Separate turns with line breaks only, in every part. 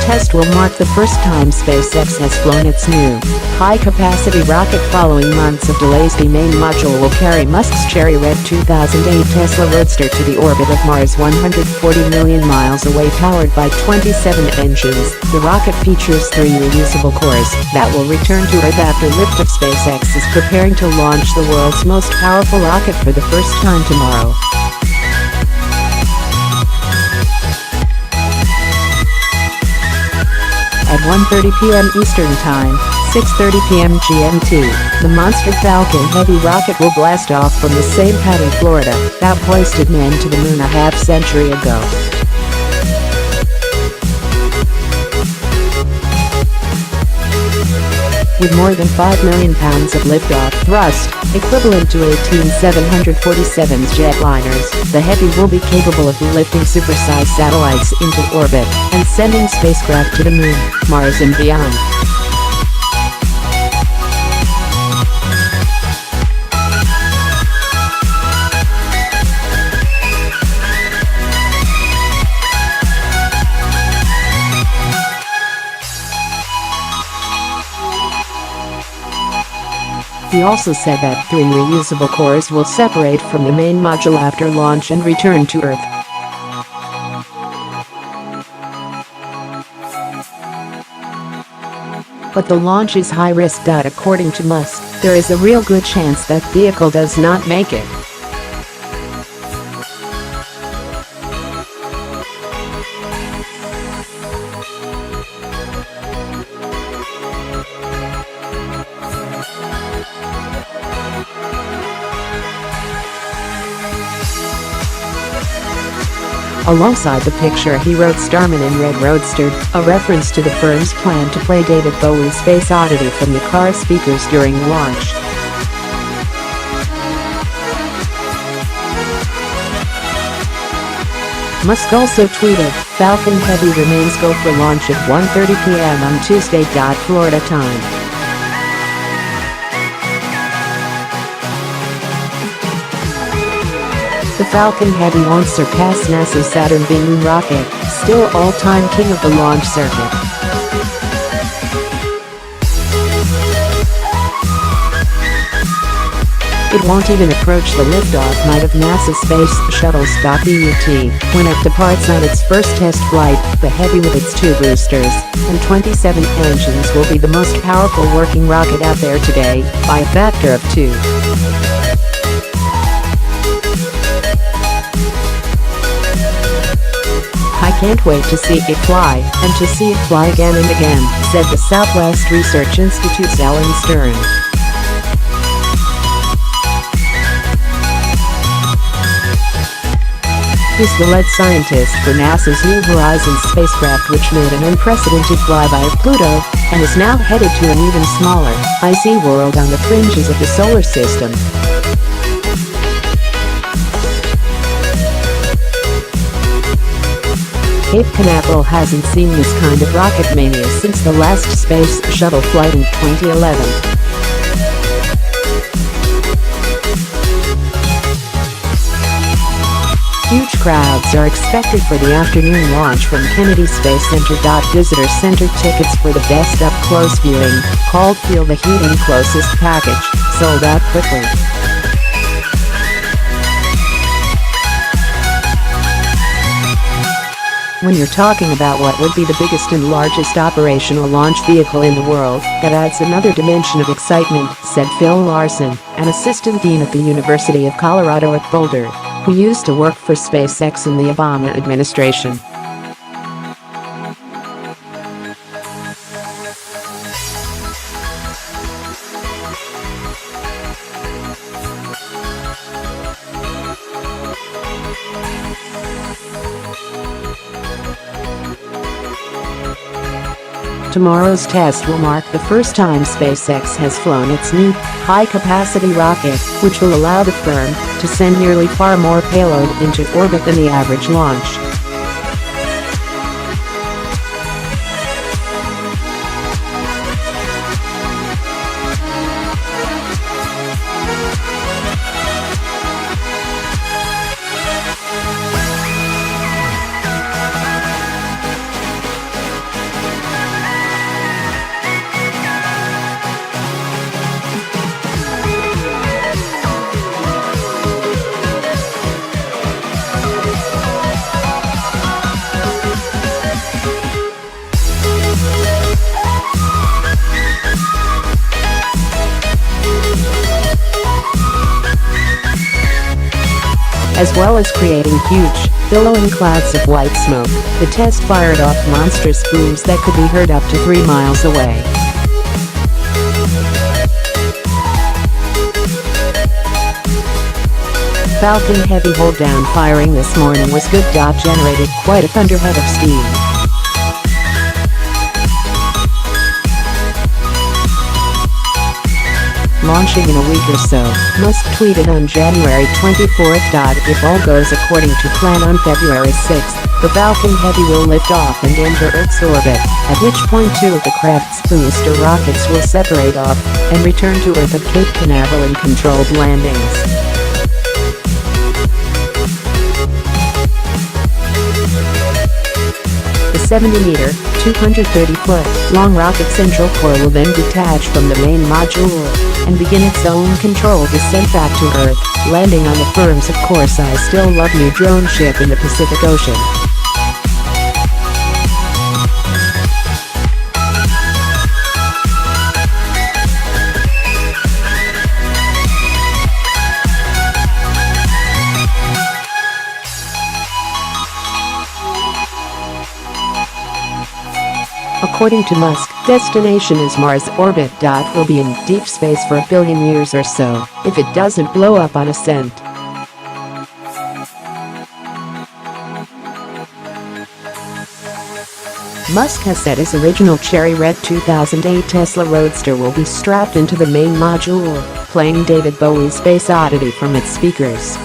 test will mark the first time SpaceX has flown its new, high-capacity rocket following months of delays. The main module will carry Musk's cherry-red 2008 Tesla Roadster to the orbit of Mars 140 million miles away, powered by 27 engines. The rocket features 3 reusable cores that will return to Earth after liftoff. SpaceX is preparing to launch the world's most powerful rocket for the first time tomorrow. At 1:30 p.m. Eastern Time, 6:30 p.m. GMT, the monster Falcon Heavy rocket will blast off from the same pad in Florida that hoisted men to the moon a half-century ago. With more than 5 million pounds of liftoff thrust, equivalent to 18 747's jetliners, the Heavy will be capable of lifting supersized satellites into orbit and sending spacecraft to the moon, Mars and beyond. He also said that 3 reusable cores will separate from the main module after launch and return to Earth. But the launch is high risk. According to Musk, there is a real good chance that vehicle does not make it. Alongside the picture he wrote "Starman in Red Roadster," a reference to the firm's plan to play David Bowie's Space Oddity from the car speakers during launch. Musk also tweeted, "Falcon Heavy remains go for launch at 1:30 p.m. on Tuesday. Florida time." The Falcon Heavy won't surpass NASA's Saturn V moon rocket, still all-time king of the launch circuit. It won't even approach the liftoff night of NASA's Space Shuttle's .BUT when it departs on its first test flight. The Heavy, with its 2 boosters and 27 engines, will be the most powerful working rocket out there today, by a factor of 2. "I can't wait to see it fly, and to see it fly again and again," said the Southwest Research Institute's Alan Stern. He's the lead scientist for NASA's New Horizons spacecraft, which made an unprecedented flyby of Pluto and is now headed to an even smaller, icy world on the fringes of the solar system. Cape Canaveral hasn't seen this kind of rocket mania since the last space shuttle flight in 2011. Huge crowds are expected for the afternoon launch from Kennedy Space Center. Visitor center tickets for the best up-close viewing, called "Feel the Heat in Closest Package," sold out quickly. When you're talking about what would be the biggest and largest operational launch vehicle in the world, that adds another dimension of excitement, said Phil Larson, an assistant dean at the University of Colorado at Boulder, who used to work for SpaceX in the Obama administration. Tomorrow's test will mark the first time SpaceX has flown its new, high-capacity rocket, which will allow the firm to send nearly far more payload into orbit than the average launch. as well as creating huge, billowing clouds of white smoke. The test fired off monstrous booms that could be heard up to 3 miles away. Falcon Heavy hold-down firing this morning was good. Generated quite a thunderhead of steam. Launching in a week or so, Musk tweeted on January 24th. If all goes according to plan on February 6th, the Falcon Heavy will lift off and enter Earth's orbit, at which point 2 of the craft's booster rockets will separate off and return to Earth at Cape Canaveral in controlled landings. The 70-meter, 230-foot long rocket central core will then detach from the main module and begin its own controlled descent back to Earth, landing on the firm's Of Course I Still Love You drone ship in the Pacific Ocean. According to Musk, destination is Mars orbit. Will be in deep space for 1 billion years or so, if it doesn't blow up on ascent. Musk has said his original cherry red 2008 Tesla Roadster will be strapped into the main module, playing David Bowie's Space Oddity from its speakers.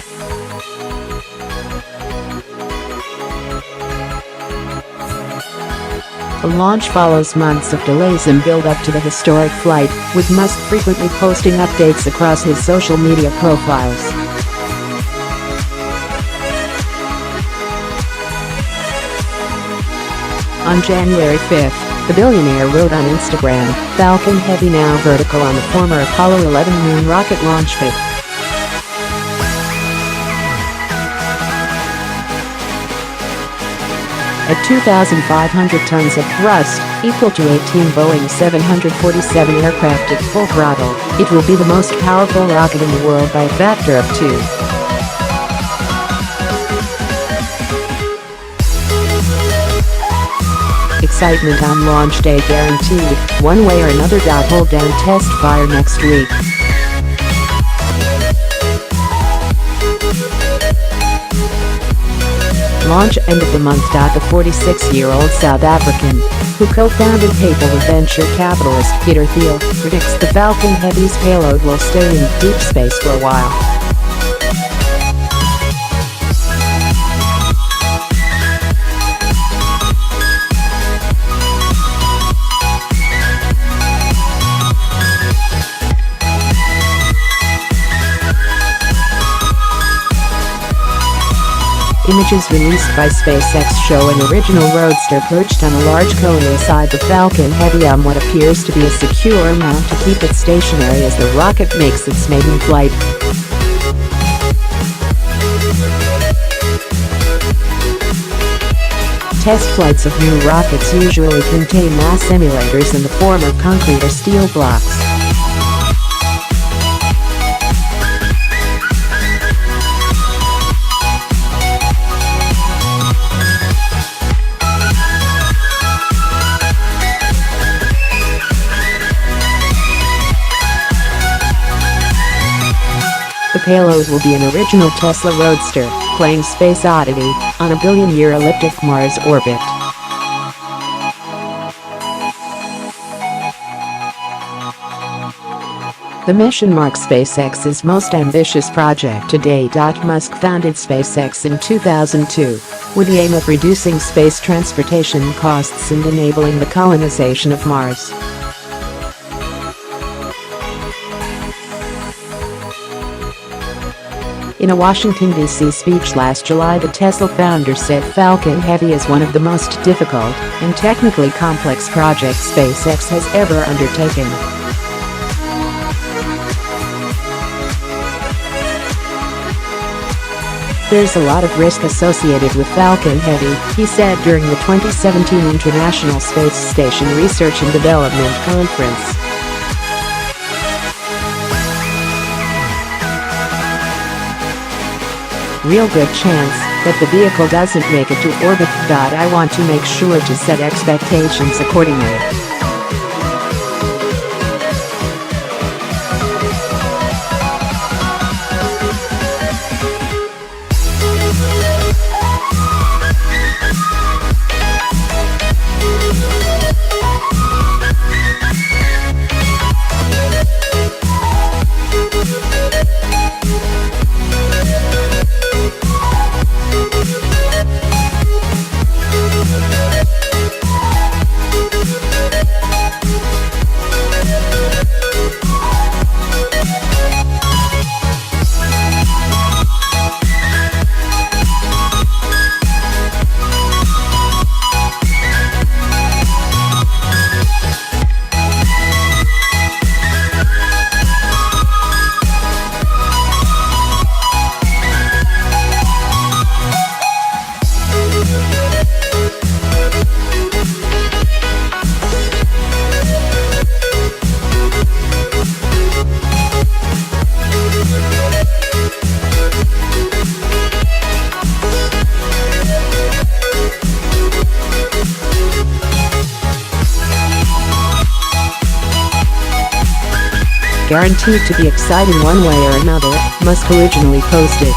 The launch follows months of delays and build-up to the historic flight, with Musk frequently posting updates across his social media profiles. On January 5th, the billionaire wrote on Instagram, "Falcon Heavy now vertical on the former Apollo 11 moon rocket launch pad." At 2,500 tons of thrust, equal to 18 Boeing 747 aircraft at full throttle, it will be the most powerful rocket in the world by a factor of 2. Excitement on launch day guaranteed, one way or another. Hold down test fire next week. Launch end of the month. The 46-year-old South African, who co-founded PayPal with venture capitalist Peter Thiel, predicts the Falcon Heavy's payload will stay in deep space for a while. Images released by SpaceX show an original Roadster perched on a large cone inside the Falcon Heavy on what appears to be a secure mount to keep it stationary as the rocket makes its maiden flight. Test flights of new rockets usually contain mass simulators in the form of concrete or steel blocks. The payload will be an original Tesla Roadster, playing Space Oddity, on a billion-year elliptic Mars orbit. The mission marks SpaceX's most ambitious project to date. Musk founded SpaceX in 2002, with the aim of reducing space transportation costs and enabling the colonization of Mars. In a Washington, D.C. speech last July, the Tesla founder said Falcon Heavy is one of the most difficult and technically complex projects SpaceX has ever undertaken. There's a lot of risk associated with Falcon Heavy, he said during the 2017 International Space Station Research and Development Conference. Real good chance that the vehicle doesn't make it to orbit. I want to make sure to set expectations accordingly. Guaranteed to be exciting one way or another, Musk originally posted.